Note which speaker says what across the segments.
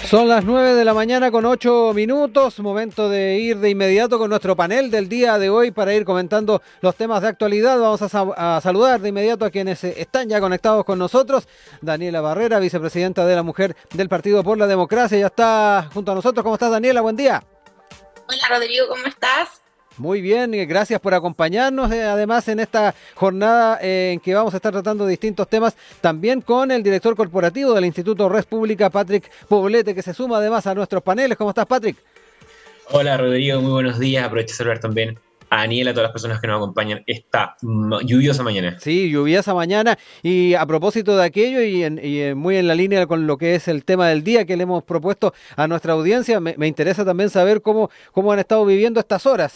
Speaker 1: Son las 9 de la mañana con 8 minutos, momento de ir de inmediato con nuestro panel del día de hoy para ir comentando los temas de actualidad. Vamos a saludar de inmediato a quienes están ya conectados con nosotros. Daniela Barrera, vicepresidenta de la Mujer del Partido por la Democracia, ya está junto a nosotros. ¿Cómo estás, Daniela? Buen día.
Speaker 2: Hola Rodrigo, ¿cómo estás?
Speaker 1: Muy bien, gracias por acompañarnos, además en esta jornada en que vamos a estar tratando distintos temas, también con el director corporativo del Instituto Red Pública, Patrick Poblete, que se suma además a nuestros paneles. ¿Cómo estás, Patrick?
Speaker 3: Hola Rodrigo, muy buenos días. Aprovecho de saludar también a Daniel, a todas las personas que nos acompañan esta lluviosa mañana.
Speaker 1: Sí, lluviosa mañana. Y a propósito de aquello muy en la línea con lo que es el tema del día que le hemos propuesto a nuestra audiencia, me interesa también saber cómo han estado viviendo estas horas.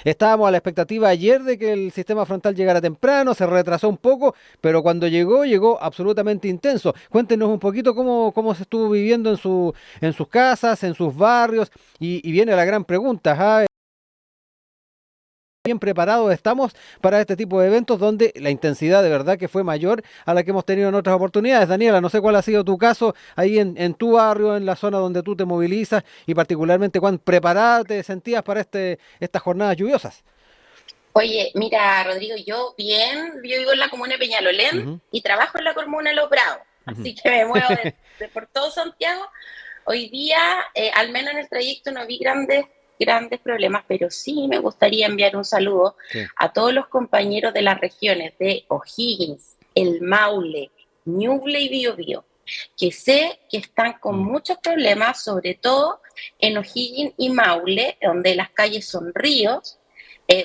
Speaker 1: Estábamos a la expectativa ayer de que el sistema frontal llegara temprano, se retrasó un poco, pero cuando llegó absolutamente intenso. Cuéntenos un poquito cómo se estuvo viviendo en sus casas, en sus barrios, y viene la gran pregunta, bien preparados estamos para este tipo de eventos donde la intensidad de verdad que fue mayor a la que hemos tenido en otras oportunidades. Daniela, no sé cuál ha sido tu caso ahí en tu barrio, en la zona donde tú te movilizas y particularmente cuán preparada te sentías para estas jornadas lluviosas.
Speaker 2: Oye, mira Rodrigo, yo vivo en la comuna de Peñalolén
Speaker 1: Ujú.
Speaker 2: y trabajo en la comuna de Los Bravos,
Speaker 1: Ujú.
Speaker 2: así que me muevo por todo Santiago. Hoy día, al menos en el trayecto, no vi grandes problemas, pero sí me gustaría enviar un saludo
Speaker 1: Sí.
Speaker 2: a todos los compañeros de las regiones de O'Higgins, El Maule, Ñuble y Biobío, que sé que están con
Speaker 1: Mm.
Speaker 2: muchos problemas, sobre todo en O'Higgins y Maule, donde las calles son ríos,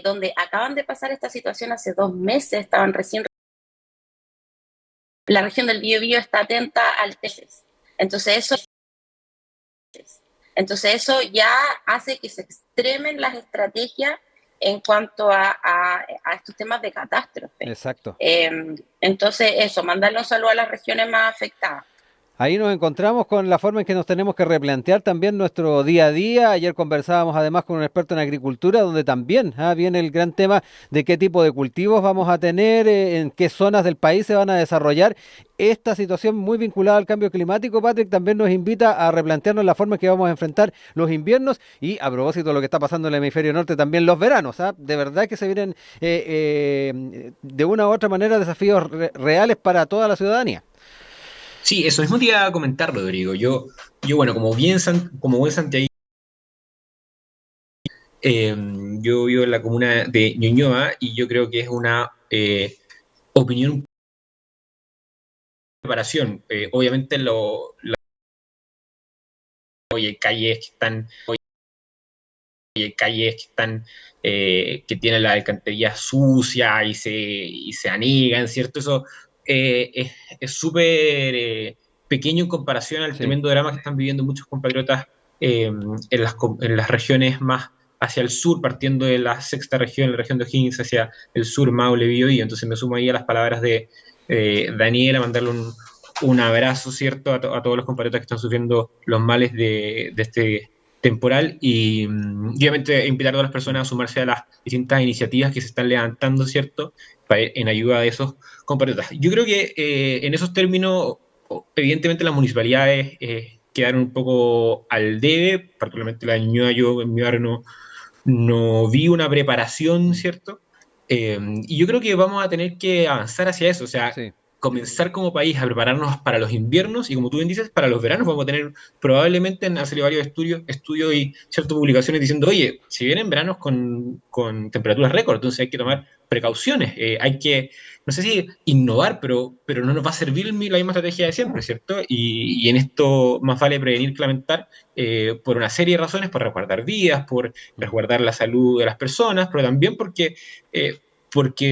Speaker 2: donde acaban de pasar esta situación hace 2 meses, estaban recién. La región del Biobío está atenta al TECES. Entonces eso ya hace que se extremen las estrategias en cuanto a estos temas de catástrofe.
Speaker 1: Exacto.
Speaker 2: Entonces eso, mandarle un saludo a las regiones más afectadas.
Speaker 1: Ahí nos encontramos con la forma en que nos tenemos que replantear también nuestro día a día. Ayer conversábamos además con un experto en agricultura, donde también viene el gran tema de qué tipo de cultivos vamos a tener, en qué zonas del país se van a desarrollar. Esta situación muy vinculada al cambio climático, Patrick, también nos invita a replantearnos la forma en que vamos a enfrentar los inviernos y a propósito de lo que está pasando en el hemisferio norte, también los veranos. De verdad que se vienen de una u otra manera desafíos reales para toda la ciudadanía.
Speaker 3: Sí, eso mismo te iba a comentar, Rodrigo. Yo bueno, como buen santiaguino, eh, yo vivo en la comuna de Ñuñoa y yo creo que es una opinión preparación. Obviamente hoy hay calles que están que tienen la alcantarilla sucia y se anegan, ¿cierto? Eso es súper pequeño en comparación al
Speaker 1: Sí.
Speaker 3: tremendo drama que están viviendo muchos compatriotas en las regiones más hacia el sur, partiendo de la sexta región, la región de O'Higgins, hacia el sur, Maule, Biobío. Entonces me sumo ahí a las palabras de Daniela, mandarle un abrazo, ¿cierto?, a todos los compatriotas que están sufriendo los males de este temporal y obviamente invitar a todas las personas a sumarse a las distintas iniciativas que se están levantando, ¿cierto?, en ayuda de esos compatriotas. Yo creo que en esos términos, evidentemente las municipalidades quedaron un poco al debe, particularmente la de Ñuñoa. Yo en mi barrio no vi una preparación, ¿cierto? Y yo creo que vamos a tener que avanzar hacia eso, o sea,
Speaker 1: Sí.
Speaker 3: comenzar como país a prepararnos para los inviernos y, como tú bien dices, para los veranos. Vamos a tener probablemente, han salido varios estudios y ciertas publicaciones diciendo, oye, si vienen veranos con temperaturas récord, entonces hay que tomar precauciones, hay que, no sé si innovar, pero no nos va a servir la misma estrategia de siempre, ¿cierto? Y en esto más vale prevenir que lamentar, por una serie de razones, por resguardar vidas, por
Speaker 1: Mm.
Speaker 3: resguardar la salud de las personas, pero también porque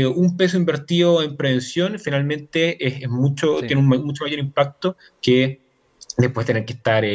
Speaker 3: un peso invertido en prevención finalmente
Speaker 1: Sí.
Speaker 3: tiene un mucho mayor impacto que después tener que estar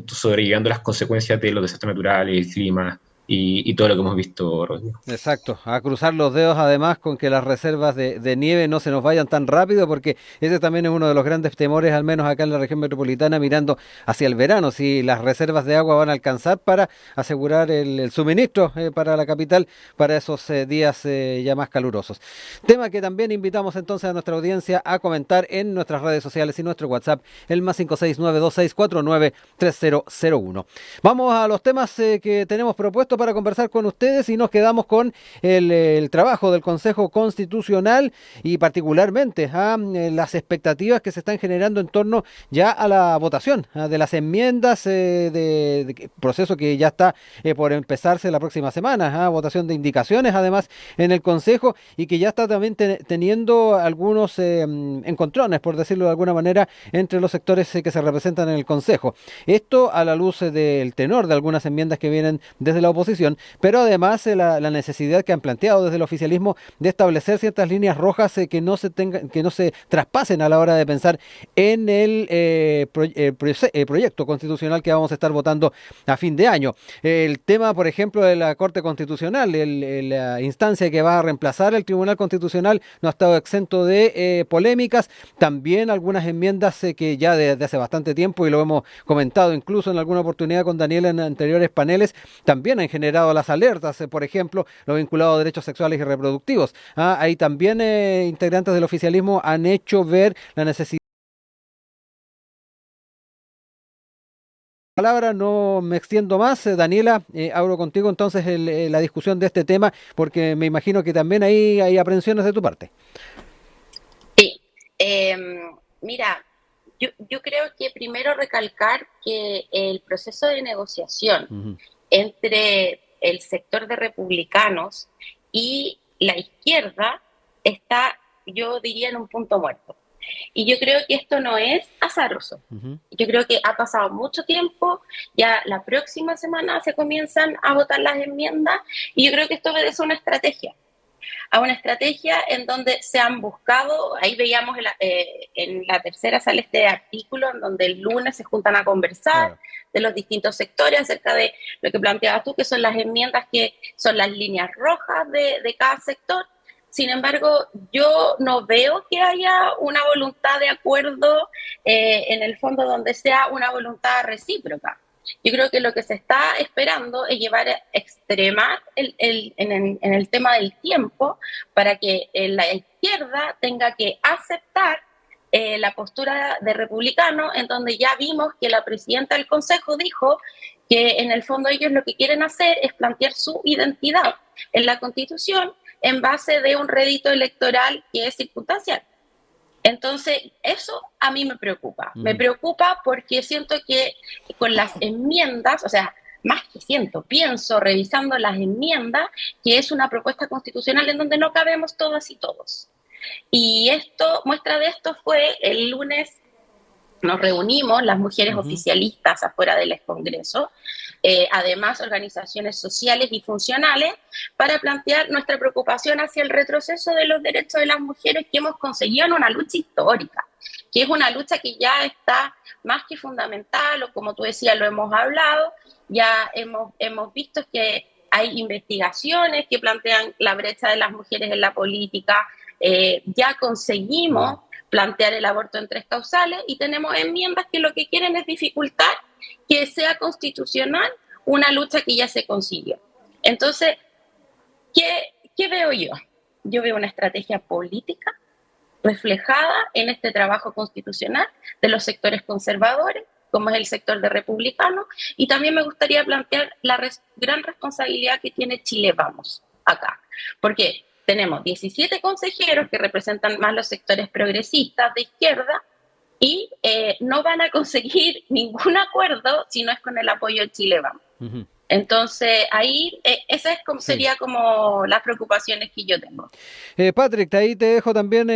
Speaker 3: sobrellevando las consecuencias de los desastres naturales, el clima y todo lo que hemos visto, Rodrigo.
Speaker 1: Exacto, a cruzar los dedos además con que las reservas de nieve no se nos vayan tan rápido, porque ese también es uno de los grandes temores, al menos acá en la región metropolitana, mirando hacia el verano, si las reservas de agua van a alcanzar para asegurar el suministro para la capital para esos días ya más calurosos. Tema que también invitamos entonces a nuestra audiencia a comentar en nuestras redes sociales y nuestro WhatsApp, el más 56926493001. Vamos a los temas que tenemos propuestos para conversar con ustedes y nos quedamos con el trabajo del Consejo Constitucional y particularmente las expectativas que se están generando en torno ya a la votación de las enmiendas de proceso que ya está por empezarse la próxima semana, votación de indicaciones además en el Consejo y que ya está también teniendo algunos encontrones, por decirlo de alguna manera, entre los sectores que se representan en el Consejo. Esto a la luz del tenor de algunas enmiendas que vienen desde la oposición, pero además la necesidad que han planteado desde el oficialismo de establecer ciertas líneas rojas que no se traspasen a la hora de pensar en el proyecto constitucional que vamos a estar votando a fin de año. El tema, por ejemplo, de la Corte Constitucional, la instancia que va a reemplazar el Tribunal Constitucional, no ha estado exento de polémicas. También algunas enmiendas que ya desde hace bastante tiempo, y lo hemos comentado incluso en alguna oportunidad con Daniela en anteriores paneles, también han generado las alertas, por ejemplo, lo vinculado a derechos sexuales y reproductivos. Ahí también integrantes del oficialismo han hecho ver la necesidad. Palabra, no me extiendo más. Daniela, abro contigo entonces la discusión de este tema, porque me imagino que también ahí hay aprensiones de tu parte.
Speaker 2: Sí, mira, yo creo que primero recalcar que el proceso de negociación entre el sector de republicanos y la izquierda está, yo diría, en un punto muerto. Y yo creo que esto no es azaroso. Yo creo que ha pasado mucho tiempo, ya la próxima semana se comienzan a votar las enmiendas y yo creo que esto obedece a una estrategia en donde se han buscado, ahí veíamos en la tercera sale este artículo en donde el lunes se juntan a conversar de los distintos sectores acerca de lo que planteabas tú, que son las enmiendas que son las líneas rojas de cada sector. Sin embargo, yo no veo que haya una voluntad de acuerdo en el fondo donde sea una voluntad recíproca. Yo creo que lo que se está esperando es llevar a extremar en el tema del tiempo para que la izquierda tenga que aceptar la postura de republicano, en donde ya vimos que la presidenta del Consejo dijo que en el fondo ellos lo que quieren hacer es plantear su identidad en la Constitución en base de un rédito electoral que es circunstancial. Entonces, eso a mí me preocupa. Me preocupa porque siento que con las enmiendas, o sea, más que pienso revisando las enmiendas, que es una propuesta constitucional en donde no cabemos todas y todos. Y muestra de esto fue el lunes. Nos reunimos las mujeres oficialistas afuera del Congreso, además organizaciones sociales y funcionales, para plantear nuestra preocupación hacia el retroceso de los derechos de las mujeres que hemos conseguido en una lucha histórica, que es una lucha que ya está más que fundamental, o como tú decías, lo hemos hablado, ya hemos visto que hay investigaciones que plantean la brecha de las mujeres en la política, ya conseguimos plantear el aborto en 3 causales y tenemos enmiendas que lo que quieren es dificultar que sea constitucional una lucha que ya se consiguió. Entonces, ¿qué veo yo? Yo veo una estrategia política reflejada en este trabajo constitucional de los sectores conservadores, como es el sector de republicanos, y también me gustaría plantear la gran responsabilidad que tiene Chile Vamos acá. Porque tenemos 17 consejeros que representan más los sectores progresistas de izquierda y no van a conseguir ningún acuerdo si no es con el apoyo de Chile Vamos. Entonces, ahí esa sería como las preocupaciones que yo tengo.
Speaker 1: Patrick, ahí te dejo también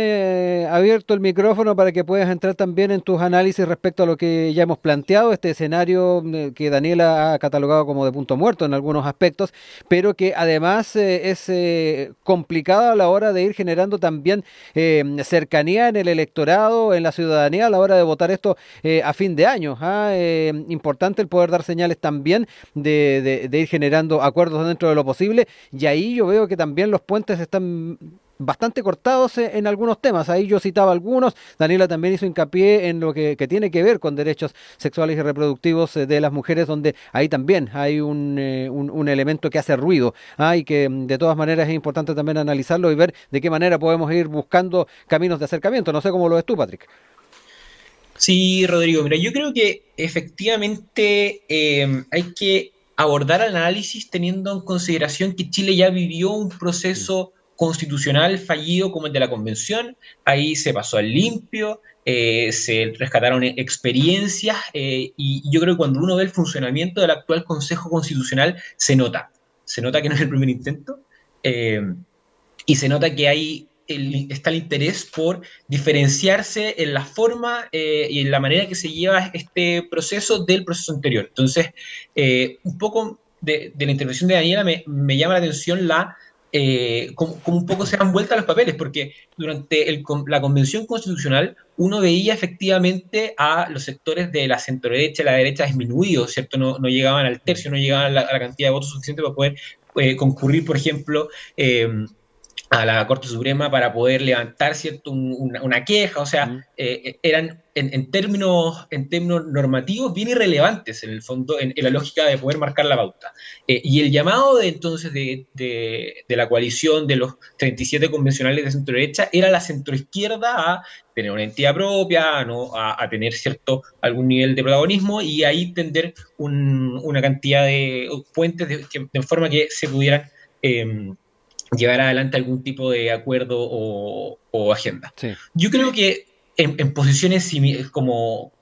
Speaker 1: abierto el micrófono para que puedas entrar también en tus análisis respecto a lo que ya hemos planteado, este escenario que Daniela ha catalogado como de punto muerto en algunos aspectos, pero que además es complicado a la hora de ir generando también cercanía en el electorado, en la ciudadanía a la hora de votar esto a fin de año. Importante el poder dar señales también de de ir generando acuerdos dentro de lo posible, y ahí yo veo que también los puentes están bastante cortados en algunos temas. Ahí yo citaba algunos, Daniela también hizo hincapié en lo que tiene que ver con derechos sexuales y reproductivos de las mujeres, donde ahí también hay un elemento que hace ruido, y que de todas maneras es importante también analizarlo y ver de qué manera podemos ir buscando caminos de acercamiento. No sé cómo lo ves tú, Patrick.
Speaker 3: Sí, Rodrigo, mira, yo creo que efectivamente hay que abordar el análisis teniendo en consideración que Chile ya vivió un proceso constitucional fallido como el de la Convención. Ahí se pasó al limpio, se rescataron experiencias, y yo creo que cuando uno ve el funcionamiento del actual Consejo Constitucional se nota que no es el primer intento, eh, y se nota que está el interés por diferenciarse en la forma y en la manera que se lleva este proceso del proceso anterior. Entonces, un poco de la intervención de Daniela me llama la atención como un poco se dan vueltas los papeles, porque durante la Convención Constitucional uno veía efectivamente a los sectores de la centroderecha y la derecha disminuidos, ¿cierto? No llegaban al tercio, no llegaban a la cantidad de votos suficiente para poder concurrir, por ejemplo, a la Corte Suprema para poder levantar, ¿cierto?, una queja. O sea, eran en términos normativos bien irrelevantes en el fondo, en la lógica de poder marcar la pauta. Y el llamado entonces de la coalición de los 37 convencionales de centro derecha era la centroizquierda a tener una entidad propia, ¿no?, a tener algún nivel de protagonismo, y ahí tender una cantidad de puentes de forma que se pudieran llevar adelante algún tipo de acuerdo o agenda.
Speaker 1: Sí.
Speaker 3: Yo creo que en posiciones como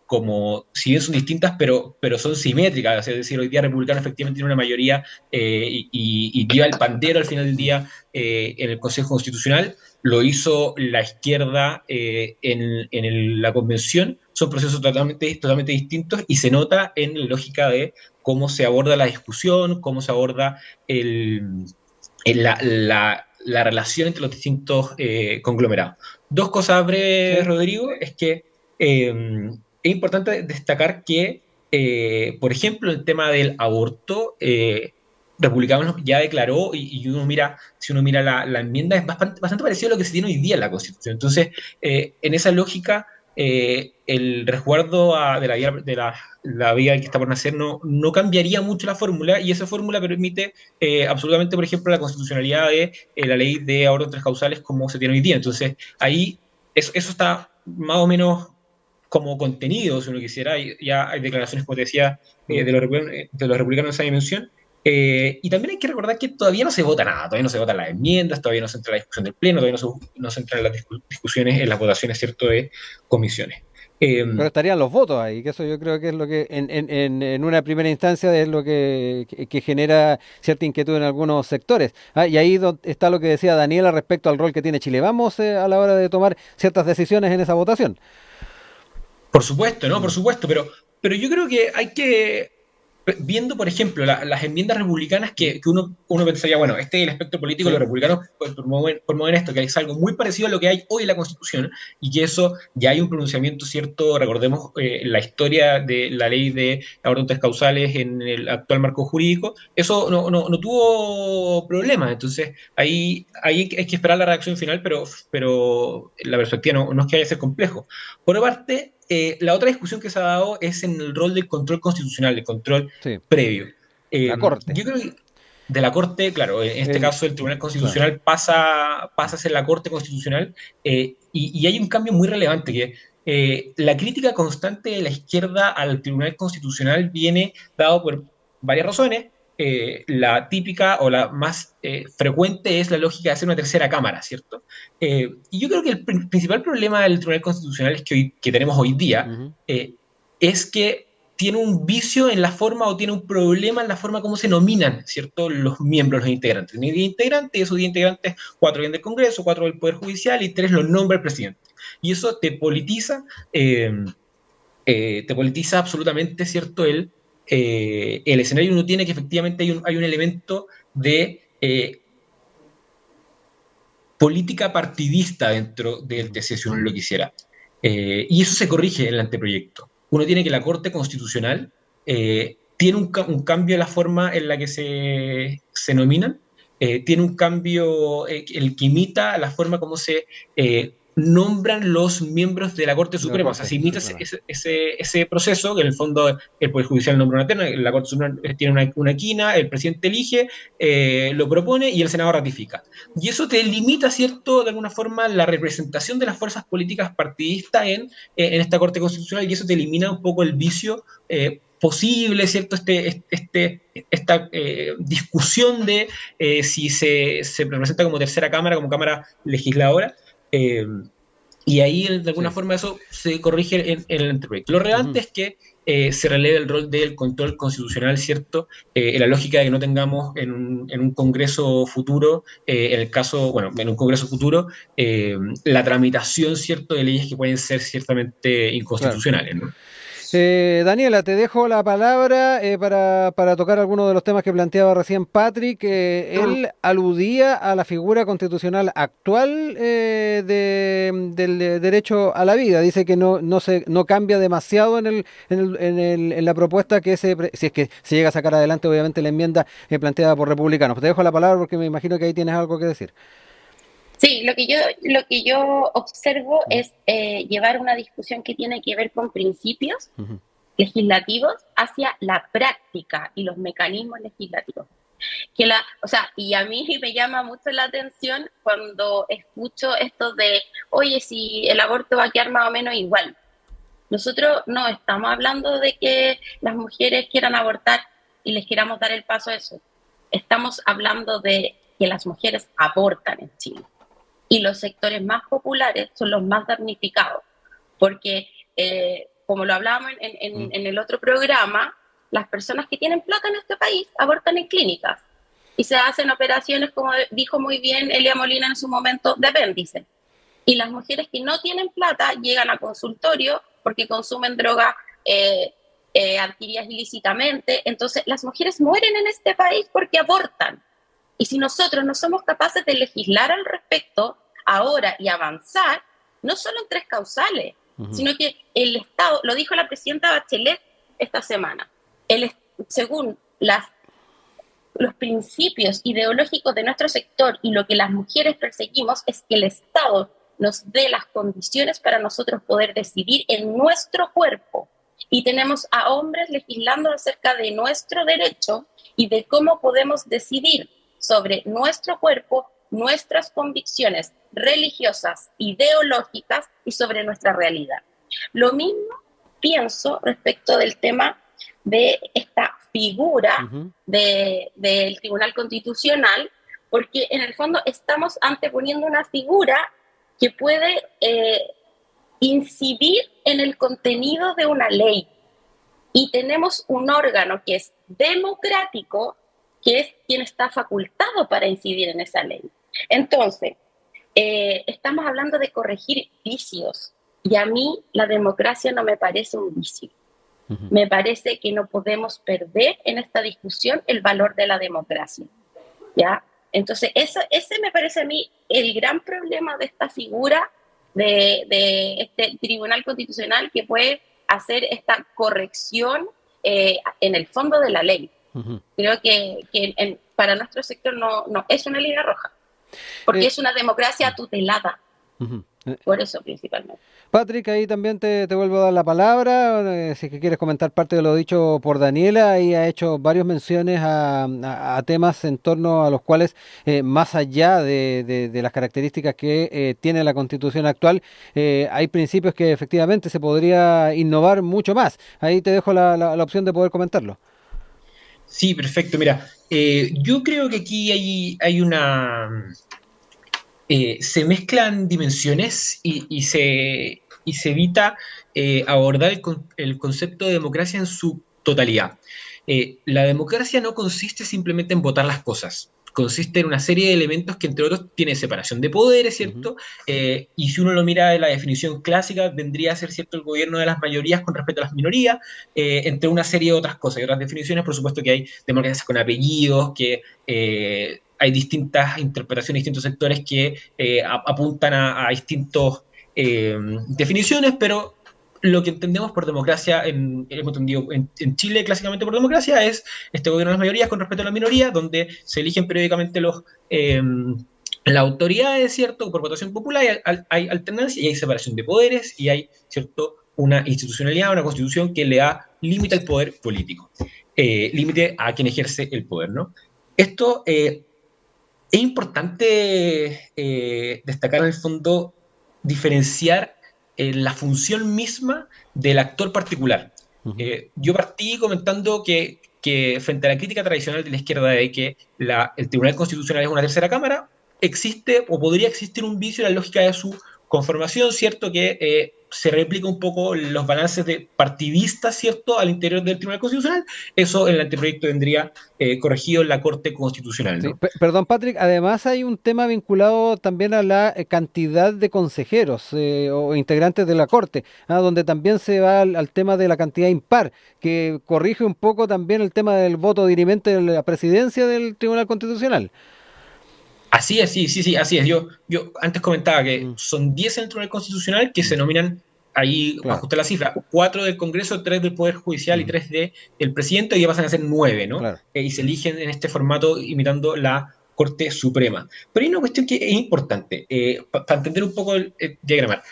Speaker 3: si bien son distintas, pero son simétricas. Es decir, hoy día Republicano efectivamente tiene una mayoría y lleva el pandero al final del día en el Consejo Constitucional. Lo hizo la izquierda en la Convención. Son procesos totalmente distintos, y se nota en la lógica de cómo se aborda la discusión, cómo se aborda la relación entre los distintos conglomerados. Dos cosas breves,
Speaker 1: Sí.
Speaker 3: Rodrigo, es que es importante destacar que, por ejemplo, el tema del aborto, Republicanos ya declaró, y si uno mira la enmienda, es bastante parecido a lo que se tiene hoy día en la Constitución. Entonces, en esa lógica, el resguardo la vía que está por nacer no cambiaría mucho la fórmula, y esa fórmula permite absolutamente, por ejemplo, la constitucionalidad de la ley de ahorros tres causales como se tiene hoy día. Entonces, ahí eso está más o menos como contenido, si uno quisiera. Ya hay declaraciones, como te decía, de los republicanos en esa dimensión. Y también hay que recordar que todavía no se vota nada, todavía no se votan las enmiendas, todavía no se entra en la discusión del Pleno, todavía no se entra en las discusiones, en las votaciones, ¿cierto?, de comisiones.
Speaker 1: Pero estarían los votos ahí, que eso yo creo que es lo que en una primera instancia es lo que genera cierta inquietud en algunos sectores. Y ahí está lo que decía Daniela respecto al rol que tiene Chile. Vamos a la hora de tomar ciertas decisiones en esa votación.
Speaker 3: Por supuesto, ¿no? Por supuesto, pero yo creo que hay que, viendo, por ejemplo, las enmiendas republicanas que uno pensaría, bueno, este es el aspecto político,
Speaker 1: Sí.
Speaker 3: los republicanos promueven esto, que es algo muy parecido a lo que hay hoy en la Constitución, y que eso ya hay un pronunciamiento, ¿cierto? Recordemos la historia de la ley de abortos causales en el actual marco jurídico. Eso no tuvo problemas. Entonces, ahí hay que esperar la reacción final, pero la perspectiva no es que haya que ser complejo. Por otra parte, la otra discusión que se ha dado es en el rol del control constitucional, el control
Speaker 1: Sí,
Speaker 3: previo.
Speaker 1: la Corte.
Speaker 3: Yo creo que de la Corte, claro, en este caso el Tribunal
Speaker 1: Claro.
Speaker 3: Constitucional pasa a ser la Corte Constitucional, y hay un cambio muy relevante, que la crítica constante de la izquierda al Tribunal Constitucional viene dado por varias razones. La típica o la más frecuente es la lógica de hacer una tercera cámara, ¿cierto? Y yo creo que el principal problema del Tribunal Constitucional que tenemos hoy día
Speaker 1: Ujú.
Speaker 3: es que tiene un vicio en la forma, o tiene un problema en la forma como se nominan, ¿cierto?, los miembros, los integrantes. Tiene 10 integrantes, y esos 10 integrantes, 4 vienen del Congreso, 4 del Poder Judicial, y 3 los nombra el presidente. Y eso te politiza absolutamente, ¿cierto?, el escenario. Uno tiene que efectivamente hay un elemento de política partidista dentro del TC, si uno lo quisiera. Y eso se corrige en el anteproyecto. Uno tiene que la Corte Constitucional tiene un cambio en la forma en la que se nominan, tiene un cambio el que imita la forma como se nombran los miembros de la Corte
Speaker 1: La
Speaker 3: Suprema. O sea,
Speaker 1: Corte
Speaker 3: se imita
Speaker 1: Suprema.
Speaker 3: ese proceso, que en el fondo el Poder Judicial nombra una terna, la Corte Suprema tiene una quina, el presidente elige, lo propone y el Senado ratifica. Y eso te limita, ¿cierto?, de alguna forma, la representación de las fuerzas políticas partidistas en esta Corte Constitucional, y eso te elimina un poco el vicio posible, ¿cierto? Esta discusión de si se representa como tercera cámara, como cámara legisladora, eh, y ahí de alguna
Speaker 1: Sí.
Speaker 3: forma eso se corrige en el anteproyecto. Lo relevante es que se releve el rol del control constitucional, ¿cierto? En la lógica de que no tengamos en un Congreso futuro, en el caso, bueno, en un Congreso futuro, la tramitación, ¿cierto?, de leyes que pueden ser ciertamente
Speaker 1: Claro.
Speaker 3: inconstitucionales, ¿no?
Speaker 1: Daniela, te dejo la palabra para tocar algunos de los temas que planteaba recién Patrick. Él aludía a la figura constitucional actual del derecho a la vida. Dice que no cambia demasiado en la propuesta si es que se llega a sacar adelante, obviamente, la enmienda planteada por republicanos. Te dejo la palabra porque me imagino que ahí tienes algo que decir.
Speaker 2: Sí, lo que yo observo es llevar una discusión que tiene que ver con principios
Speaker 1: Ujú.
Speaker 2: legislativos hacia la práctica y los mecanismos legislativos. Y a mí me llama mucho la atención cuando escucho esto de, oye, si el aborto va a quedar más o menos igual. Nosotros no estamos hablando de que las mujeres quieran abortar y les queramos dar el paso a eso. Estamos hablando de que las mujeres abortan en Chile. Y los sectores más populares son los más damnificados, porque como lo hablábamos en el otro programa, las personas que tienen plata en este país abortan en clínicas y se hacen operaciones, como dijo muy bien Elia Molina en su momento, de apéndice. Y las mujeres que no tienen plata llegan a consultorio porque consumen drogas adquiridas ilícitamente. Entonces, las mujeres mueren en este país porque abortan. Y si nosotros no somos capaces de legislar al respecto ahora y avanzar, no solo en tres causales, sino que el Estado, lo dijo la presidenta Bachelet esta semana, según los principios ideológicos de nuestro sector y lo que las mujeres perseguimos es que el Estado nos dé las condiciones para nosotros poder decidir en nuestro cuerpo. Y tenemos a hombres legislando acerca de nuestro derecho y de cómo podemos decidir sobre nuestro cuerpo, nuestras convicciones religiosas, ideológicas y sobre nuestra realidad. Lo mismo pienso respecto del tema de esta figura del Tribunal Constitucional, porque en el fondo estamos anteponiendo una figura que puede incidir en el contenido de una ley. Y tenemos un órgano que es democrático, que es quien está facultado para incidir en esa ley. Entonces, estamos hablando de corregir vicios, y a mí la democracia no me parece un vicio. Me parece que no podemos perder en esta discusión el valor de la democracia, ¿ya? Entonces, ese me parece a mí el gran problema de esta figura de este Tribunal Constitucional que puede hacer esta corrección en el fondo de la ley. Creo que para nuestro sector no es una línea roja, porque es una democracia tutelada. Por eso principalmente.
Speaker 1: Patrick, ahí también te vuelvo a dar la palabra. Si es que quieres comentar parte de lo dicho por Daniela, ahí ha hecho varias menciones a temas en torno a los cuales, más allá de las características que tiene la Constitución actual, hay principios que efectivamente se podría innovar mucho más. Ahí te dejo la opción de poder comentarlo.
Speaker 3: Sí, perfecto. Mira, yo creo que aquí hay una... se mezclan dimensiones y se evita abordar el concepto de democracia en su totalidad. La democracia no consiste simplemente en votar las cosas, consiste en una serie de elementos que, entre otros, tiene separación de poderes, ¿cierto? Y si uno lo mira de la definición clásica, vendría a ser, ¿cierto?, el gobierno de las mayorías con respecto a las minorías, entre una serie de otras cosas. Y otras definiciones, por supuesto, que hay democracias con apellidos, que hay distintas interpretaciones, distintos sectores que apuntan a distintas definiciones, pero lo que entendemos por democracia, hemos entendido en Chile clásicamente por democracia, es este gobierno de las mayorías con respeto a la minoría, donde se eligen periódicamente las autoridades, ¿cierto? Por votación popular hay alternancia y hay separación de poderes y hay, ¿cierto? Una institucionalidad, una constitución que le da límite al poder político, límite a quien ejerce el poder, ¿no? Esto es importante destacar en el fondo, diferenciar la función misma del actor particular. Yo partí comentando que frente a la crítica tradicional de la izquierda de que el Tribunal Constitucional es una tercera cámara, existe o podría existir un vicio en la lógica de su conformación, ¿cierto? Que se replica un poco los balances de partidistas, ¿cierto? Al interior del Tribunal Constitucional. Eso en el anteproyecto vendría corregido en la Corte Constitucional,
Speaker 1: Sí,
Speaker 3: ¿no?
Speaker 1: perdón, Patrick, además hay un tema vinculado también a la cantidad de consejeros o integrantes de la Corte, donde también se va al tema de la cantidad impar, que corrige un poco también el tema del voto dirimente de la presidencia del Tribunal Constitucional.
Speaker 3: Así es, sí, sí, sí, así es. Yo antes comentaba que
Speaker 1: Mm,
Speaker 3: son 10 en el Tribunal Constitucional que
Speaker 1: mm,
Speaker 3: se nominan, ahí
Speaker 1: claro,
Speaker 3: ajusté la cifra, 4 del Congreso, 3 del Poder Judicial y
Speaker 1: mm,
Speaker 3: 3 del Presidente, y ya pasan a ser 9, ¿no?
Speaker 1: claro.
Speaker 3: Y se eligen en este formato imitando la Corte Suprema. Pero hay una cuestión que es importante, para entender un poco el diagramar.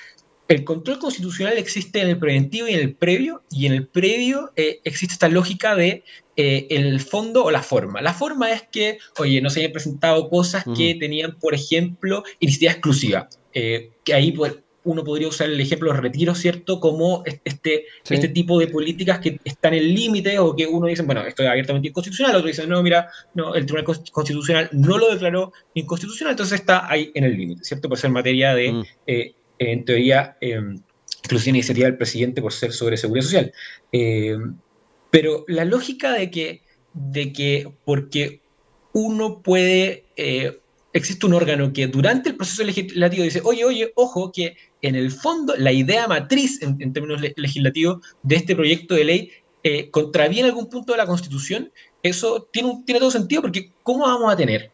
Speaker 3: El control constitucional existe en el preventivo y en el previo, y en el previo existe esta lógica de el fondo o la forma. La forma es que, oye, no se hayan presentado cosas
Speaker 1: Ujú,
Speaker 3: que tenían, por ejemplo, iniciativa exclusiva. Que ahí pues, uno podría usar el ejemplo de retiro, ¿cierto? Como este
Speaker 1: sí.
Speaker 3: tipo de políticas que están en el límite o que uno dice, bueno, esto es abiertamente inconstitucional, otro dice, no, mira, no, el Tribunal Constitucional no lo declaró inconstitucional, entonces está ahí en el límite, ¿cierto? Por ser materia de
Speaker 1: Mm,
Speaker 3: en teoría, exclusión iniciativa del presidente por ser sobre seguridad social. Eh, pero la lógica de que porque uno puede, existe un órgano que durante el proceso legislativo dice, oye, ojo, que en el fondo la idea matriz en términos legislativos de este proyecto de ley contraviene algún punto de la Constitución, eso tiene todo sentido porque ¿cómo vamos a tener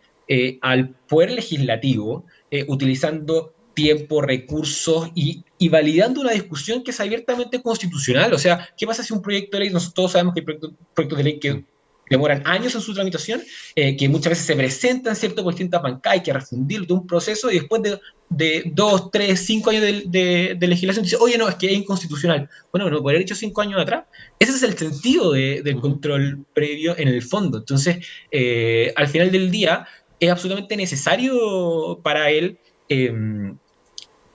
Speaker 3: al Poder Legislativo utilizando tiempo, recursos y validando una discusión que es abiertamente constitucional? O sea, ¿qué pasa si un proyecto de ley, nosotros todos sabemos que hay proyectos de ley
Speaker 1: mm.
Speaker 3: que demoran años en su tramitación, que muchas veces se presentan, ¿cierto?, por distintas bancadas, hay que refundirlo de un proceso y después de 2, 3, 5 años de legislación dice, oye, no, es que es inconstitucional. Bueno, no podría haber hecho 5 años atrás. Ese es el sentido del
Speaker 1: Ujú.
Speaker 3: control previo en el fondo. Entonces, al final del día, es absolutamente necesario para él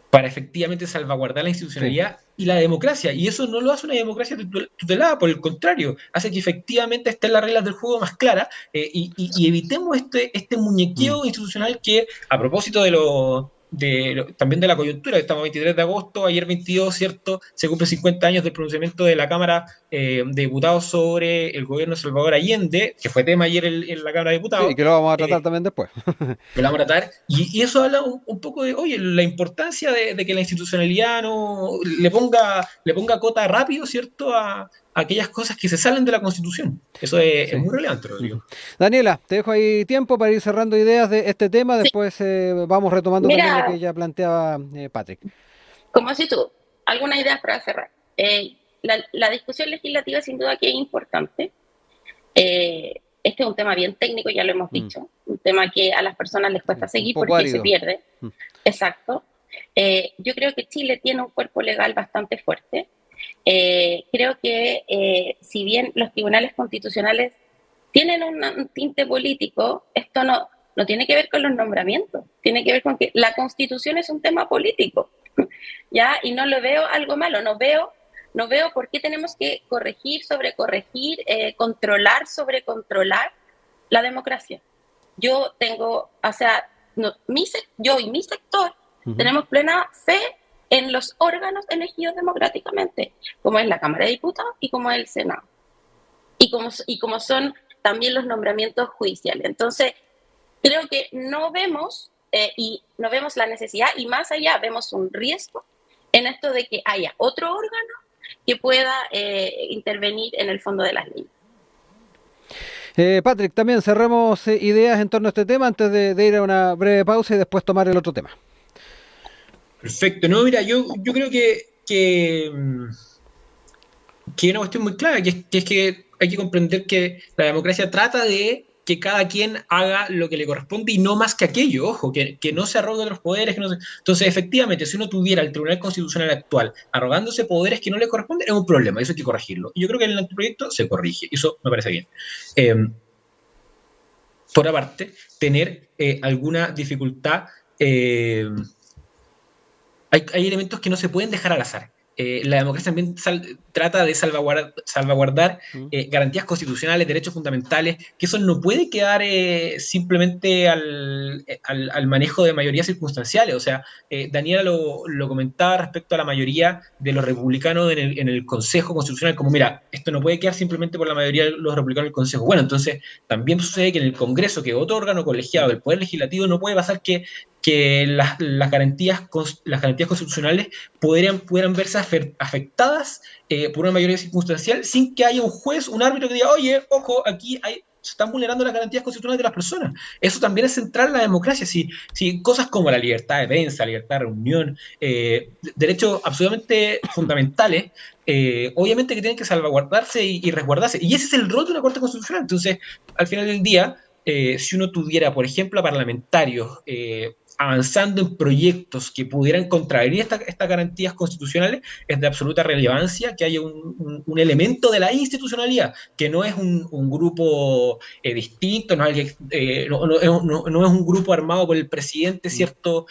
Speaker 3: para efectivamente salvaguardar la
Speaker 1: Sí.
Speaker 3: institucionalidad y la democracia. Y eso no lo hace una democracia tutelada, por el contrario, hace que efectivamente estén las reglas del juego más claras y evitemos este
Speaker 1: Mm.
Speaker 3: muñequeo institucional que, a propósito también de la coyuntura, estamos 23 de agosto, ayer 22, ¿cierto? Se cumplen 50 años del pronunciamiento de la Cámara de Diputados sobre el gobierno de Salvador Allende, que fue tema ayer en la Cámara de
Speaker 1: Sí,
Speaker 3: Diputados.
Speaker 1: que lo vamos a tratar
Speaker 3: eh,
Speaker 1: también después.
Speaker 3: que lo vamos a tratar, y eso habla un poco de, oye, la importancia de que la institucionalidad no le ponga cota rápido, ¿cierto?, a aquellas cosas que se salen de la Constitución. Eso es
Speaker 1: Sí.
Speaker 3: muy relevante,
Speaker 1: Ujú.
Speaker 3: Rodrigo.
Speaker 1: Daniela, te dejo ahí tiempo para ir cerrando ideas de este tema.
Speaker 2: Sí,
Speaker 1: Después vamos retomando también lo que
Speaker 2: mira,
Speaker 1: ya planteaba Patrick.
Speaker 2: como si tú, algunas ideas para cerrar. La discusión legislativa sin duda que es importante. Este es un tema bien técnico, ya lo hemos
Speaker 1: Mm,
Speaker 2: dicho, un tema que a las personas les
Speaker 1: sí,
Speaker 2: cuesta
Speaker 1: un
Speaker 2: seguir
Speaker 1: poco
Speaker 2: porque se
Speaker 1: árido.
Speaker 2: pierde.
Speaker 1: Mm,
Speaker 2: Exacto. Yo creo que Chile tiene un cuerpo legal bastante fuerte. Creo que si bien los tribunales constitucionales tienen un tinte político, esto no tiene que ver con los nombramientos, tiene que ver con que la constitución es un tema político, ¿ya? Y no lo veo algo malo, no veo por qué tenemos que corregir sobre corregir, controlar sobre controlar la democracia. Yo tengo, o sea, no, yo y mi sector
Speaker 1: ujú.
Speaker 2: tenemos plena fe en los órganos elegidos democráticamente, como es la Cámara de Diputados y como es el Senado, y como son también los nombramientos judiciales. Entonces, creo que no vemos la necesidad, y más allá vemos un riesgo en esto de que haya otro órgano que pueda intervenir en el fondo de las leyes.
Speaker 1: Patrick, también cerremos ideas en torno a este tema antes de ir a una breve pausa y después tomar el otro tema.
Speaker 3: Perfecto. No, mira, yo creo que que hay una cuestión muy clara, que es que hay que comprender que la democracia trata de que cada quien haga lo que le corresponde y no más que aquello, ojo, que no se arrogue otros poderes. Que no se... Entonces, efectivamente, si uno tuviera el Tribunal Constitucional actual arrogándose poderes que no le corresponden, es un problema, eso hay que corregirlo. Y yo creo que en el anteproyecto se corrige, eso me parece bien. Por aparte, tener alguna dificultad, hay elementos que no se pueden dejar al azar. La democracia también trata de salvaguardar garantías constitucionales, derechos fundamentales, que eso no puede quedar simplemente al manejo de mayorías circunstanciales. O sea, Daniela lo comentaba respecto a la mayoría de los republicanos en el Consejo Constitucional, como mira, esto no puede quedar simplemente por la mayoría de los republicanos en el Consejo. Bueno, entonces también sucede que en el Congreso, que es otro órgano colegiado del Poder Legislativo, no puede pasar que las garantías constitucionales pudieran verse afectadas por una mayoría circunstancial sin que haya un juez, un árbitro que diga, oye, ojo, aquí se están vulnerando las garantías constitucionales de las personas. Eso también es central en la democracia. Si cosas como la libertad de prensa, libertad de reunión, derechos absolutamente fundamentales, obviamente que tienen que salvaguardarse y resguardarse. Y ese es el rol de una Corte Constitucional. Entonces, al final del día, si uno tuviera, por ejemplo, a parlamentarios avanzando en proyectos que pudieran contravenir estas garantías constitucionales, es de absoluta relevancia que haya un elemento de la institucionalidad, que no es un grupo distinto, no es un grupo armado por el presidente, ¿cierto?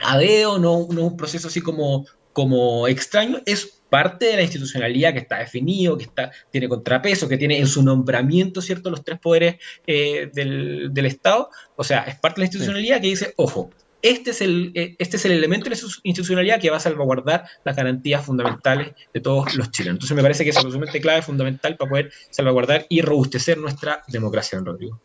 Speaker 3: A dedo, no un proceso así como extraño, es parte de la institucionalidad que está definido, tiene contrapeso, que tiene en su nombramiento, ¿cierto?, los tres poderes del Estado. O sea, es parte de la institucionalidad que dice, ojo, este es el elemento de la institucionalidad que va a salvaguardar las garantías fundamentales de todos los chilenos. Entonces me parece que es absolutamente clave, fundamental para poder salvaguardar y robustecer nuestra democracia, don Rodrigo.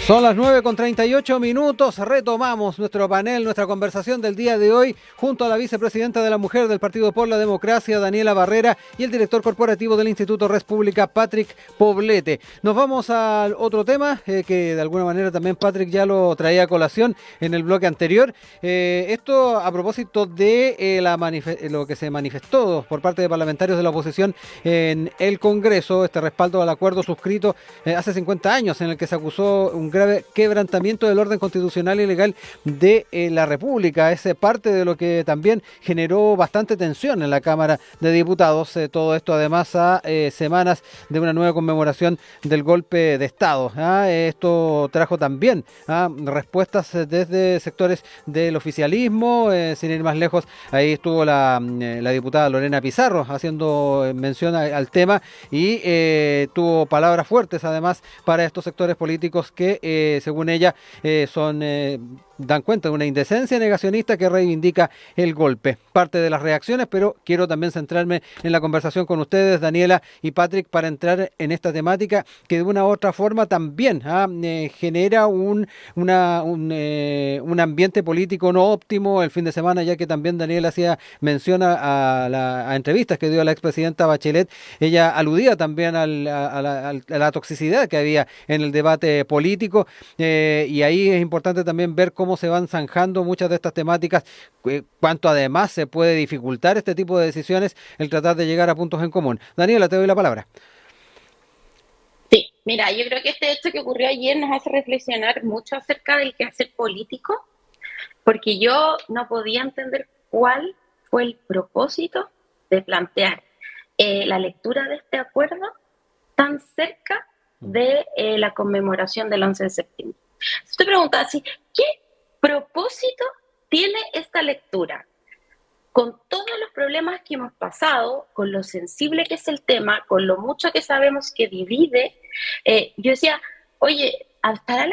Speaker 1: Son las 9:38. Retomamos nuestro panel, nuestra conversación del día de hoy, junto a la vicepresidenta de la Mujer del Partido por la Democracia, Daniela Barrera, y el director corporativo del Instituto Res Pública, Patrick Poblete. Nos vamos al otro tema, que de alguna manera también Patrick ya lo traía a colación en el bloque anterior. Esto a propósito de lo que se manifestó por parte de parlamentarios de la oposición en el Congreso, este respaldo al acuerdo suscrito hace 50 años, en el que se acusó un grave quebrantamiento del orden constitucional y legal de la República. Es parte de lo que también generó bastante tensión en la Cámara de Diputados. Todo esto además a semanas de una nueva conmemoración del golpe de Estado. Esto trajo también respuestas desde sectores del oficialismo. Sin ir más lejos, ahí estuvo la diputada Lorena Pizarro haciendo mención al tema y tuvo palabras fuertes además para estos sectores políticos que según ella dan cuenta de una indecencia negacionista que reivindica el golpe. Parte de las reacciones, pero quiero también centrarme en la conversación con ustedes, Daniela y Patrick, para entrar en esta temática que de una u otra forma también genera un ambiente político no óptimo. El fin de semana, ya que también Daniela hacía mención a entrevistas que dio a la expresidenta Bachelet, ella aludía también a la toxicidad que había en el debate político, y ahí es importante también ver cómo se van zanjando muchas de estas temáticas, cuánto además se puede dificultar este tipo de decisiones, el tratar de llegar a puntos en común. Daniela, te doy la palabra.
Speaker 2: Sí, mira, yo creo que este hecho que ocurrió ayer nos hace reflexionar mucho acerca del quehacer político, porque yo no podía entender cuál fue el propósito de plantear la lectura de este acuerdo tan cerca de la conmemoración del 11 de septiembre. Si te preguntas, ¿qué propósito tiene esta lectura? Con todos los problemas que hemos pasado, con lo sensible que es el tema, con lo mucho que sabemos que divide, yo decía, oye, ¿estará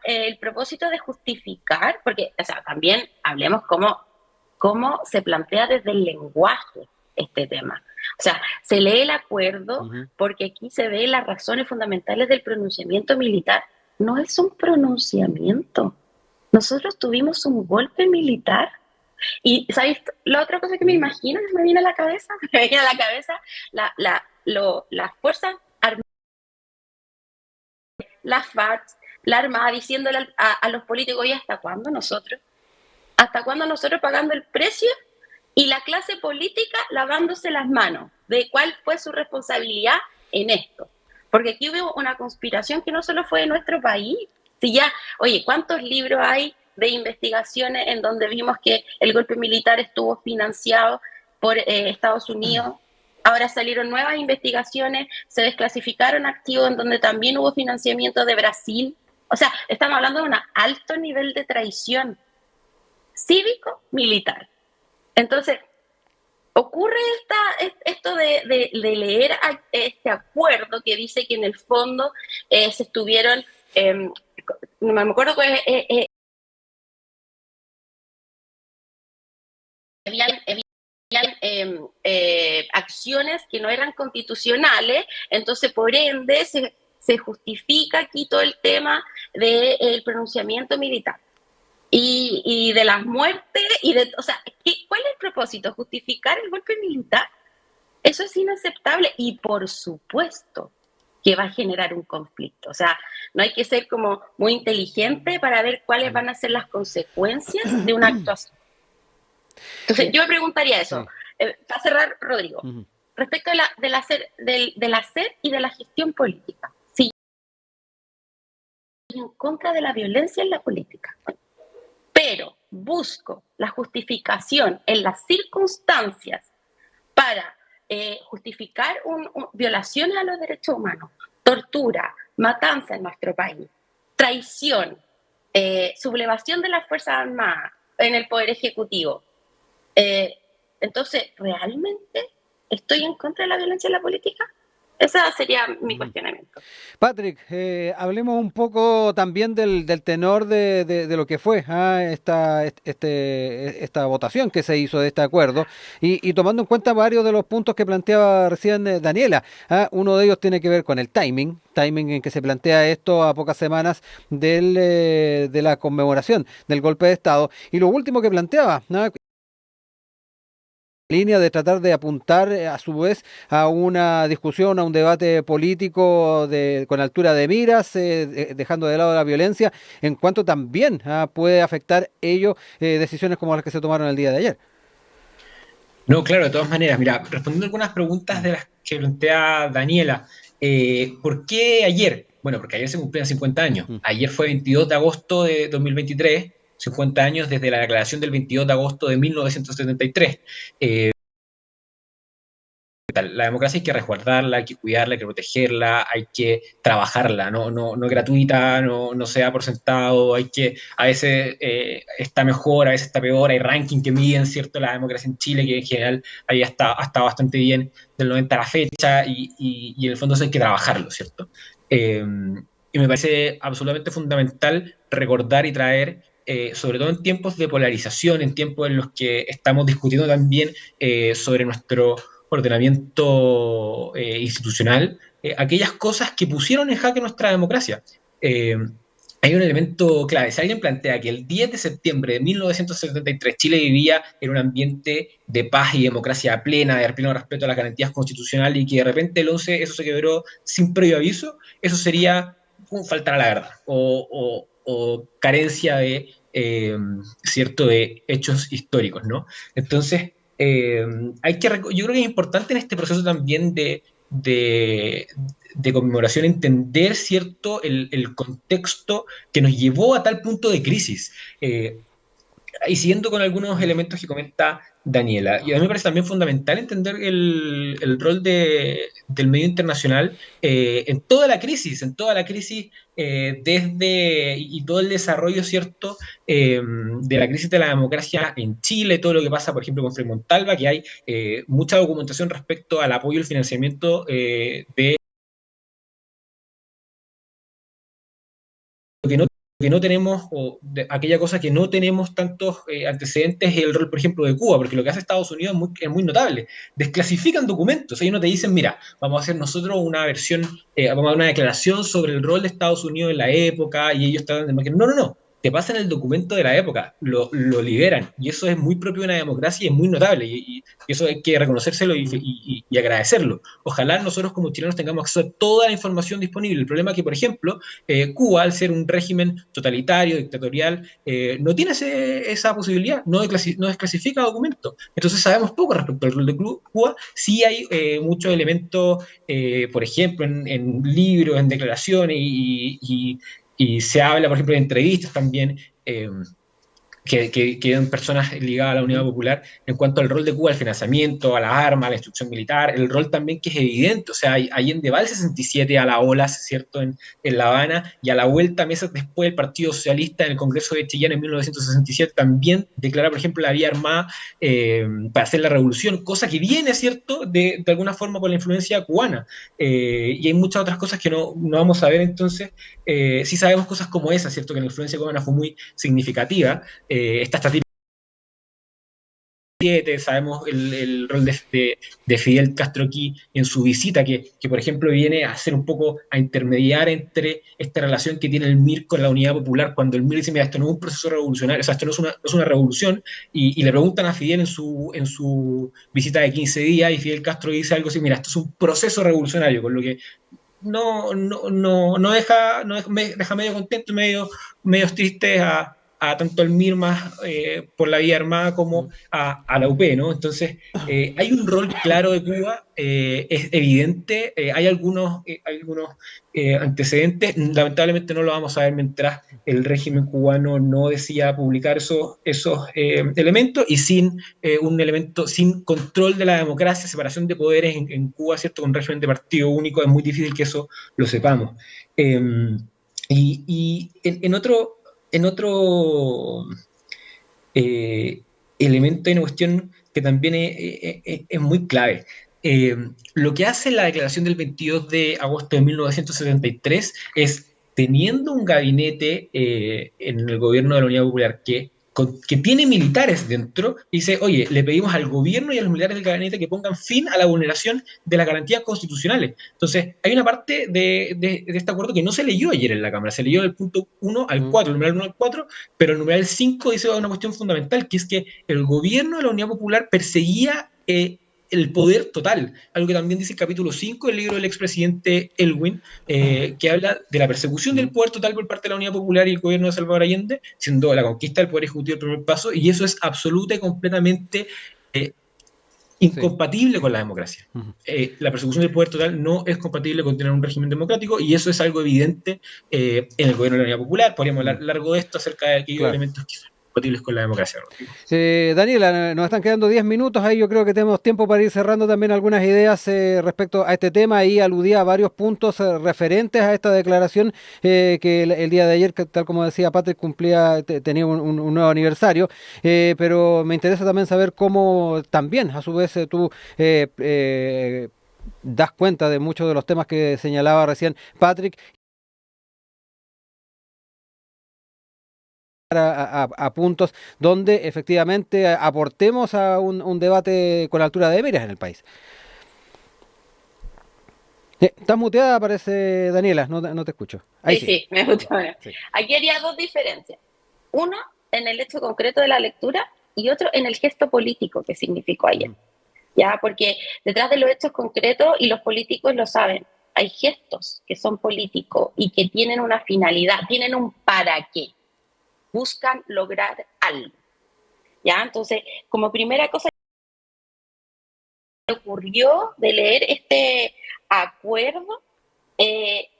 Speaker 2: el propósito de justificar? Porque, o sea, también hablemos cómo se plantea desde el lenguaje este tema. O sea, se lee el acuerdo porque aquí se ve las razones fundamentales del pronunciamiento militar. No es un pronunciamiento. Nosotros tuvimos un golpe militar. Y, ¿sabes? La otra cosa que me imagino, que me viene a la cabeza, las fuerzas armadas, las FARC, la Armada, diciéndole a los políticos, ¿y hasta cuándo nosotros? ¿Hasta cuándo nosotros pagando el precio y la clase política lavándose las manos de cuál fue su responsabilidad en esto. Porque aquí hubo una conspiración que no solo fue de nuestro país, si ya, oye, ¿cuántos libros hay de investigaciones en donde vimos que el golpe militar estuvo financiado por Estados Unidos? Ahora salieron nuevas investigaciones, se desclasificaron activos en donde también hubo financiamiento de Brasil. O sea, estamos hablando de un alto nivel de traición cívico-militar. Entonces, ocurre esto de leer este acuerdo que dice que en el fondo se estuvieron, no me acuerdo cuál habían acciones que no eran constitucionales, entonces por ende se justifica aquí todo el tema del pronunciamiento militar. Y de las muertes, o sea, ¿cuál es el propósito? ¿Justificar el golpe militar? Eso es inaceptable y por supuesto que va a generar un conflicto. O sea, no hay que ser como muy inteligente para ver cuáles van a ser las consecuencias de una actuación. Entonces, yo me preguntaría eso. Para cerrar, Rodrigo, respecto del hacer y de la gestión política. Si en contra de la violencia en la política, pero busco la justificación en las circunstancias para justificar violaciones a los derechos humanos, tortura, matanza en nuestro país, traición, sublevación de las Fuerzas Armadas en el Poder Ejecutivo. Entonces, ¿realmente estoy en contra de la violencia en la política? Ese sería mi cuestionamiento.
Speaker 1: Patrick, hablemos un poco también del tenor de lo que fue esta votación que se hizo de este acuerdo y tomando en cuenta varios de los puntos que planteaba recién Daniela. Uno de ellos tiene que ver con el timing en que se plantea esto a pocas semanas de la conmemoración del golpe de Estado. Y lo último que planteaba, línea de tratar de apuntar a su vez a una discusión, a un debate político con altura de miras, dejando de lado la violencia, en cuanto también puede afectar ello decisiones como las que se tomaron el día de ayer.
Speaker 3: No, claro, de todas maneras, mira, respondiendo a algunas preguntas de las que plantea Daniela, ¿por qué ayer? Bueno, porque ayer se cumplían 50 años. Ayer fue 22 de agosto de 2023, 50 años desde la declaración del 22 de agosto de 1973. La democracia hay que resguardarla, hay que cuidarla, hay que protegerla, hay que trabajarla, no es gratuita, no se da por sentado, a veces está mejor, a veces está peor, hay ranking que miden, ¿cierto? La democracia en Chile, que en general ahí ha estado bastante bien del 90 a la fecha, y en el fondo eso hay que trabajarlo, ¿cierto? Y me parece absolutamente fundamental recordar y traer, sobre todo en tiempos de polarización, en tiempos en los que estamos discutiendo también sobre nuestro ordenamiento institucional, aquellas cosas que pusieron en jaque nuestra democracia. Hay un elemento clave. Si alguien plantea que el 10 de septiembre de 1973 Chile vivía en un ambiente de paz y democracia plena, de pleno respeto a las garantías constitucionales, y que de repente el 11 eso se quebró sin previo aviso, eso sería faltar a la verdad o carencia de, cierto, de hechos históricos, ¿no? Entonces, yo creo que es importante en este proceso también de conmemoración entender, ¿cierto?, el contexto que nos llevó a tal punto de crisis. Y siguiendo con algunos elementos que comenta Daniela, y a mí me parece también fundamental entender el rol del medio internacional en toda la crisis, y todo el desarrollo, ¿cierto?, de la crisis de la democracia en Chile, todo lo que pasa, por ejemplo, con Frei Montalva, que hay mucha documentación respecto al apoyo y el financiamiento de que no tenemos, o de aquella cosa que no tenemos tantos antecedentes, es el rol, por ejemplo, de Cuba, porque lo que hace Estados Unidos es muy notable. Desclasifican documentos, ellos no te dicen, mira, vamos a hacer nosotros una versión, vamos a dar una declaración sobre el rol de Estados Unidos en la época, y ellos tratan de... No. te pasan el documento de la época, lo liberan, y eso es muy propio de una democracia y es muy notable, y eso hay que reconocérselo y agradecerlo. Ojalá nosotros como chilenos tengamos acceso a toda la información disponible. El problema es que, por ejemplo, Cuba, al ser un régimen totalitario, dictatorial, no tiene esa posibilidad, no desclasifica documentos. Entonces sabemos poco respecto al rol de Cuba. Sí hay muchos elementos, por ejemplo, en libros, en declaraciones y se habla, por ejemplo, de entrevistas también, que eran personas ligadas a la Unidad Popular, en cuanto al rol de Cuba, al financiamiento, a las armas, a la instrucción militar, el rol también que es evidente, o sea, Allende va el 67 a la ola, ¿cierto?, en La Habana, y a la vuelta, meses después, el Partido Socialista en el Congreso de Chillán en 1967 también declara, por ejemplo, la vía armada para hacer la revolución, cosa que viene, ¿cierto?, de alguna forma por la influencia cubana, y hay muchas otras cosas que no vamos a ver, entonces, sí sabemos cosas como esa, ¿cierto?, que la influencia cubana fue muy significativa, esta típica, sabemos el rol de Fidel Castro aquí en su visita, que, por ejemplo viene a hacer un poco, a intermediar entre esta relación que tiene el MIR con la Unidad Popular, cuando el MIR dice, mira, esto no es un proceso revolucionario, o sea, esto no es una revolución, y le preguntan a Fidel en su visita de 15 días, y Fidel Castro dice algo así, mira, esto es un proceso revolucionario, con lo que me deja medio contento, medio triste a tanto al MIR por la vía armada como a la UP, ¿no? Entonces, hay un rol claro de Cuba, es evidente, hay algunos antecedentes, lamentablemente no lo vamos a ver mientras el régimen cubano no decida publicar esos elementos y un elemento, sin control de la democracia, separación de poderes en Cuba, ¿cierto? Con régimen de partido único, es muy difícil que eso lo sepamos. Y en otro eh, elemento, hay una cuestión que también es muy clave. Lo que hace la declaración del 22 de agosto de 1973 es, teniendo un gabinete en el gobierno de la Unidad Popular que tiene militares dentro, dice, oye, le pedimos al gobierno y a los militares del gabinete que pongan fin a la vulneración de las garantías constitucionales. Entonces, hay una parte de este acuerdo que no se leyó ayer en la Cámara, se leyó del punto 1 al 4, el numeral 1 al 4, pero el numeral 5 dice una cuestión fundamental, que es que el gobierno de la Unidad Popular perseguía el poder total, algo que también dice el capítulo 5 del libro del expresidente Elwin, que habla de la persecución del poder total por parte de la Unidad Popular y el gobierno de Salvador Allende, siendo la conquista del poder ejecutivo el primer paso, y eso es absoluta y completamente incompatible con la democracia. La persecución del poder total no es compatible con tener un régimen democrático, y eso es algo evidente en el gobierno de la Unidad Popular. Podríamos hablar largo de esto, acerca de aquellos elementos que son compatibles con la democracia.
Speaker 1: Daniela, nos están quedando 10 minutos, ahí yo creo que tenemos tiempo para ir cerrando también algunas ideas respecto a este tema. Ahí aludía a varios puntos referentes a esta declaración que el día de ayer, que, tal como decía Patrick, tenía un nuevo aniversario, pero me interesa también saber cómo también, a su vez, tú das cuenta de muchos de los temas que señalaba recién Patrick, a puntos donde efectivamente aportemos a un debate con altura de miras en el país. Estás muteada, parece, Daniela, no te escucho. Ahí
Speaker 2: sí, me escucho.
Speaker 1: Sí.
Speaker 2: Aquí haría dos diferencias. Uno, en el hecho concreto de la lectura, y otro, en el gesto político que significó ayer. ¿Ya? Porque detrás de los hechos concretos, y los políticos lo saben, hay gestos que son políticos y que tienen una finalidad, tienen un para qué. Buscan lograr algo. ¿Ya? Entonces, como primera cosa que me ocurrió de leer este acuerdo,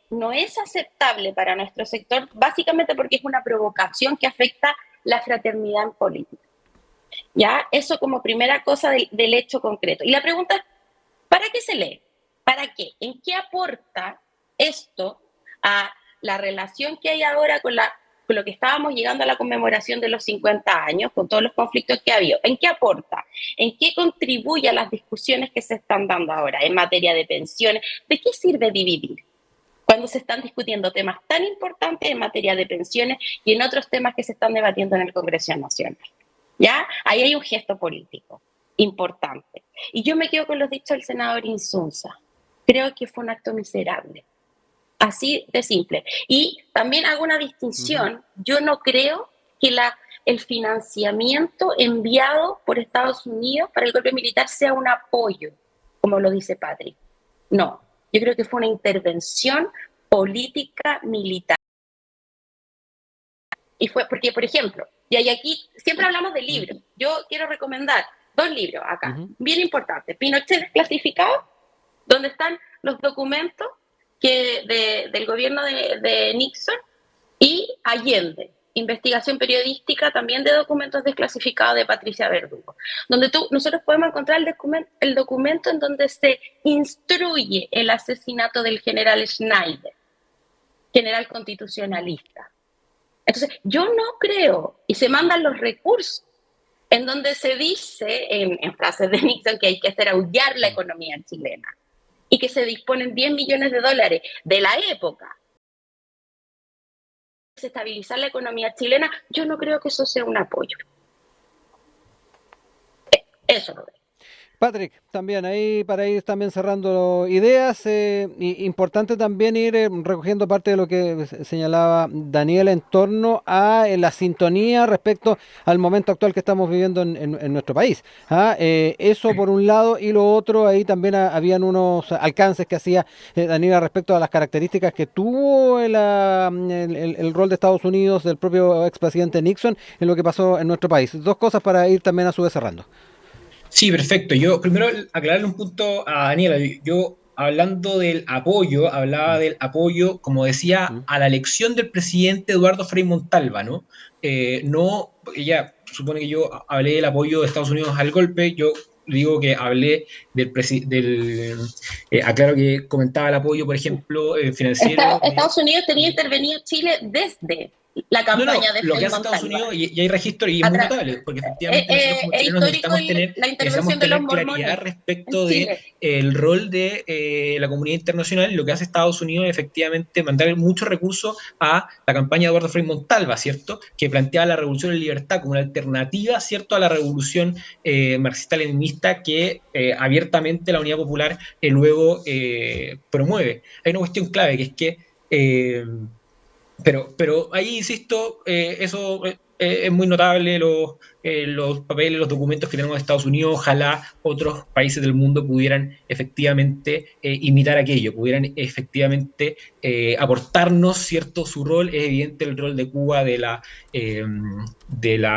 Speaker 2: no es aceptable para nuestro sector, básicamente porque es una provocación que afecta la fraternidad en política. ¿Ya? Eso como primera cosa del hecho concreto. Y la pregunta es, ¿para qué se lee? ¿Para qué? ¿En qué aporta esto a la relación que hay ahora con lo que estábamos llegando a la conmemoración de los 50 años, con todos los conflictos que ha habido? ¿En qué aporta? ¿En qué contribuye a las discusiones que se están dando ahora en materia de pensiones? ¿De qué sirve dividir cuando se están discutiendo temas tan importantes en materia de pensiones y en otros temas que se están debatiendo en el Congreso Nacional? ¿Ya? Ahí hay un gesto político importante. Y yo me quedo con los dichos del senador Insunza. Creo que fue un acto miserable. Así de simple. Y también hago una distinción. Yo no creo que el financiamiento enviado por Estados Unidos para el golpe militar sea un apoyo, como lo dice Patrick. No, yo creo que fue una intervención política militar. Y fue porque, por ejemplo, y aquí siempre hablamos de libros. Yo quiero recomendar 2 libros acá, bien importantes. Pinochet desclasificado, donde están los documentos del gobierno de Nixon, y Allende, investigación periodística también de documentos desclasificados de Patricia Verdugo, donde nosotros podemos encontrar el documento en donde se instruye el asesinato del general Schneider, general constitucionalista. Entonces, yo no creo, y se mandan los recursos, en donde se dice, en frases de Nixon, que hay que hacer aullar la economía chilena, y que se disponen $10 millones de la época para desestabilizar la economía chilena. Yo no creo que eso sea un apoyo. Eso no creo.
Speaker 1: Patrick, también ahí para ir también cerrando ideas, importante también ir recogiendo parte de lo que señalaba Daniel en torno a la sintonía respecto al momento actual que estamos viviendo en nuestro país. Eso por un lado, y lo otro, ahí también habían unos alcances que hacía Daniela respecto a las características que tuvo el rol de Estados Unidos, del propio expresidente Nixon, en lo que pasó en nuestro país. 2 cosas para ir también a su vez cerrando.
Speaker 3: Sí, perfecto. Yo primero aclararle un punto a Daniela. Yo hablando del apoyo, hablaba del apoyo, como decía, a la elección del presidente Eduardo Frei Montalva, ¿no? No, ella supone que yo hablé del apoyo de Estados Unidos al golpe. Yo digo que hablé aclaro que comentaba el apoyo, por ejemplo, financiero.
Speaker 2: Estados Unidos tenía intervenido Chile desde la campaña de
Speaker 3: lo que hace Estados Unidos, y hay registro, y es muy notable, porque efectivamente nosotros como chilenos necesitamos tener claridad respecto del rol de la comunidad internacional, y lo que hace Estados Unidos es efectivamente mandar muchos recursos a la campaña de Eduardo Frei Montalva, ¿cierto?, que planteaba la revolución de libertad como una alternativa, ¿cierto?, a la revolución marxista-leninista que abiertamente la Unidad Popular luego promueve. Hay una cuestión clave, que es que pero ahí, insisto, eso es muy notable, los papeles, los documentos que tenemos de Estados Unidos. Ojalá otros países del mundo pudieran efectivamente imitar aquello, pudieran efectivamente aportarnos, ¿cierto?, su rol. Es evidente el rol de Cuba, de la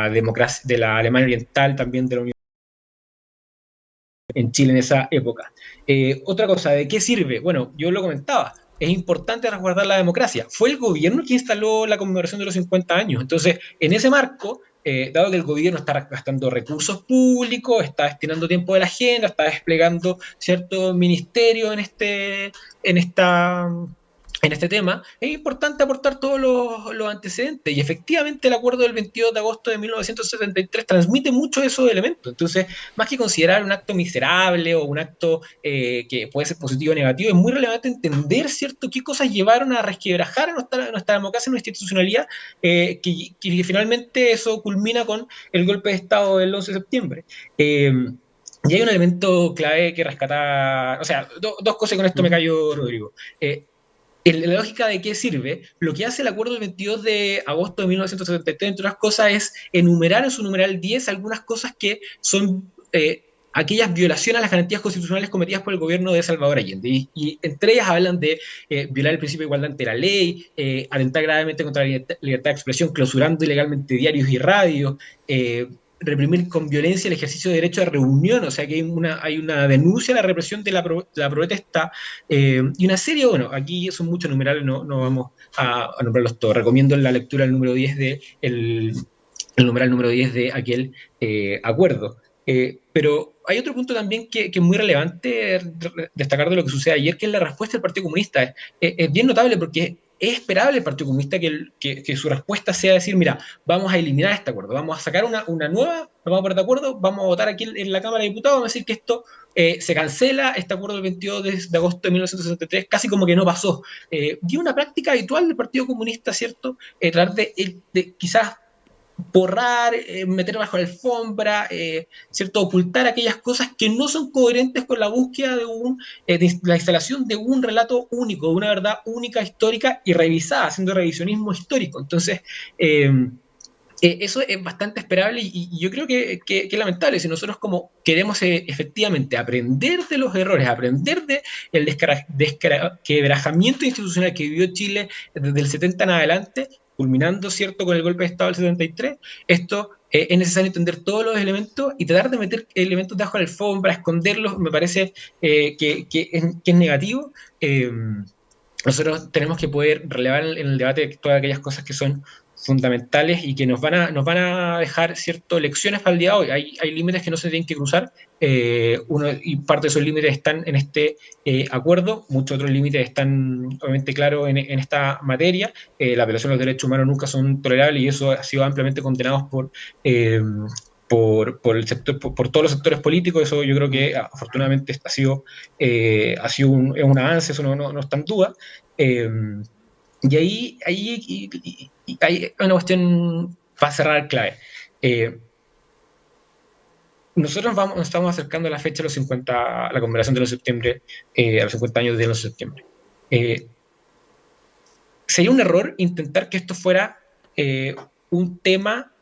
Speaker 3: democracia, de la Alemania Oriental, también de la Unión en Chile en esa época. Otra cosa, ¿de qué sirve? Bueno, yo lo comentaba. Es importante resguardar la democracia. Fue el gobierno que instaló la conmemoración de los 50 años. Entonces, en ese marco, dado que el gobierno está gastando recursos públicos, está destinando tiempo de la agenda, está desplegando ciertos ministerios en este tema, es importante aportar todos los antecedentes, y efectivamente el acuerdo del 22 de agosto de 1973 transmite muchos de esos elementos. Entonces, más que considerar un acto miserable o un acto que puede ser positivo o negativo, es muy relevante entender, ¿cierto?, qué cosas llevaron a resquebrajar a nuestra democracia, nuestra institucionalidad, que finalmente eso culmina con el golpe de Estado del 11 de septiembre. Y hay un elemento clave que rescatar, o sea, 2 cosas, y con esto me callo, Rodrigo. En la lógica de qué sirve, lo que hace el acuerdo del 22 de agosto de 1973, entre otras cosas, es enumerar en su numeral 10 algunas cosas que son aquellas violaciones a las garantías constitucionales cometidas por el gobierno de Salvador Allende. Y entre ellas hablan de violar el principio de igualdad ante la ley, atentar gravemente contra la libertad de expresión, clausurando ilegalmente diarios y radios, reprimir con violencia el ejercicio de derecho de reunión. O sea que hay una denuncia a la represión de la protesta, y una serie, bueno, aquí son muchos numerales, no vamos a nombrarlos todos. Recomiendo la lectura del número 10 el numeral número 10 de aquel acuerdo. Pero hay otro punto también que es muy relevante destacar de lo que sucede ayer, que es la respuesta del Partido Comunista. Es bien notable, porque es esperable el Partido Comunista que su respuesta sea decir: mira, vamos a eliminar este acuerdo, vamos a sacar una nueva, nos vamos a poner de acuerdo, vamos a votar aquí en la Cámara de Diputados, vamos a decir que esto se cancela, este acuerdo del 22 de agosto de 1963, casi como que no pasó. Y una práctica habitual del Partido Comunista, ¿cierto? Tratar de quizás borrar, meter bajo la alfombra, ¿cierto? Ocultar aquellas cosas que no son coherentes con la búsqueda de la instalación de un relato único, de una verdad única, histórica y revisada, haciendo revisionismo histórico. Entonces, eso es bastante esperable y yo creo que es lamentable si nosotros como queremos efectivamente aprender de los errores, aprender del desquebrajamiento institucional que vivió Chile desde el 70 en adelante, culminando, ¿cierto?, con el golpe de Estado del 73, esto es necesario entender todos los elementos y tratar de meter elementos debajo de la alfombra, esconderlos, me parece que es negativo. Nosotros tenemos que poder relevar en el debate todas aquellas cosas que son fundamentales y que nos van a dejar ciertas lecciones para el día de hoy. Hay límites que no se tienen que cruzar, y parte de esos límites están en este acuerdo, muchos otros límites están obviamente claros en esta materia. La violación de los derechos humanos nunca son tolerables y eso ha sido ampliamente condenado por el sector, por todos los sectores políticos. Eso yo creo que afortunadamente ha sido un avance, eso no está en duda. Y ahí hay una cuestión para cerrar clave. Nosotros nos estamos acercando a la fecha de los 50, a la conmemoración de los septiembre, a los 50 años de los septiembre. Sería un error intentar que esto fuera un tema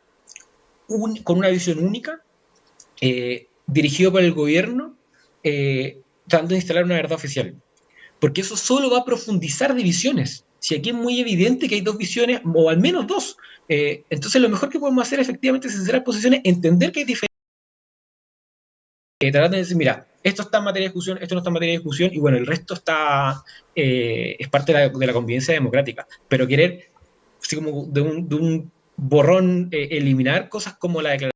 Speaker 3: con una visión única, dirigido por el gobierno, tratando de instalar una verdad oficial. Porque eso solo va a profundizar divisiones. Si aquí es muy evidente que hay dos visiones, o al menos dos, entonces lo mejor que podemos hacer efectivamente es sincerar posiciones, entender que hay diferencias, tratar de decir, mira, esto está en materia de discusión, esto no está en materia de discusión, y bueno, el resto es parte de la convivencia democrática. Pero querer, así como de un borrón, eliminar cosas como la declaración,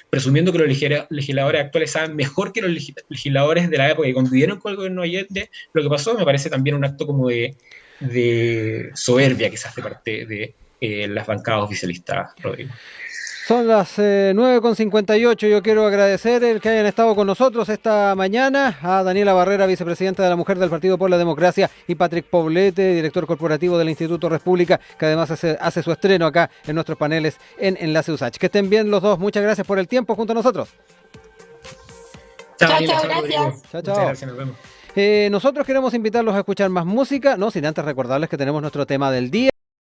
Speaker 3: presumiendo que los legisladores actuales saben mejor que los legisladores de la época que convivieron con el gobierno de Allende lo que pasó, me parece también un acto como de soberbia quizás de parte de las bancadas oficialistas, Rodrigo.
Speaker 1: Son las 9:58. Yo quiero agradecer el que hayan estado con nosotros esta mañana a Daniela Barrera, vicepresidenta de la Mujer del Partido por la Democracia, y Patrick Poblete, director corporativo del Instituto República, que además hace su estreno acá en nuestros paneles en Enlace USACH. Que estén bien los dos. Muchas gracias por el tiempo junto a nosotros.
Speaker 2: Chao, gracias.
Speaker 1: Chao.
Speaker 3: Muchas gracias, nos vemos.
Speaker 1: Nosotros queremos invitarlos a escuchar más música, no sin antes recordarles que tenemos nuestro tema del día.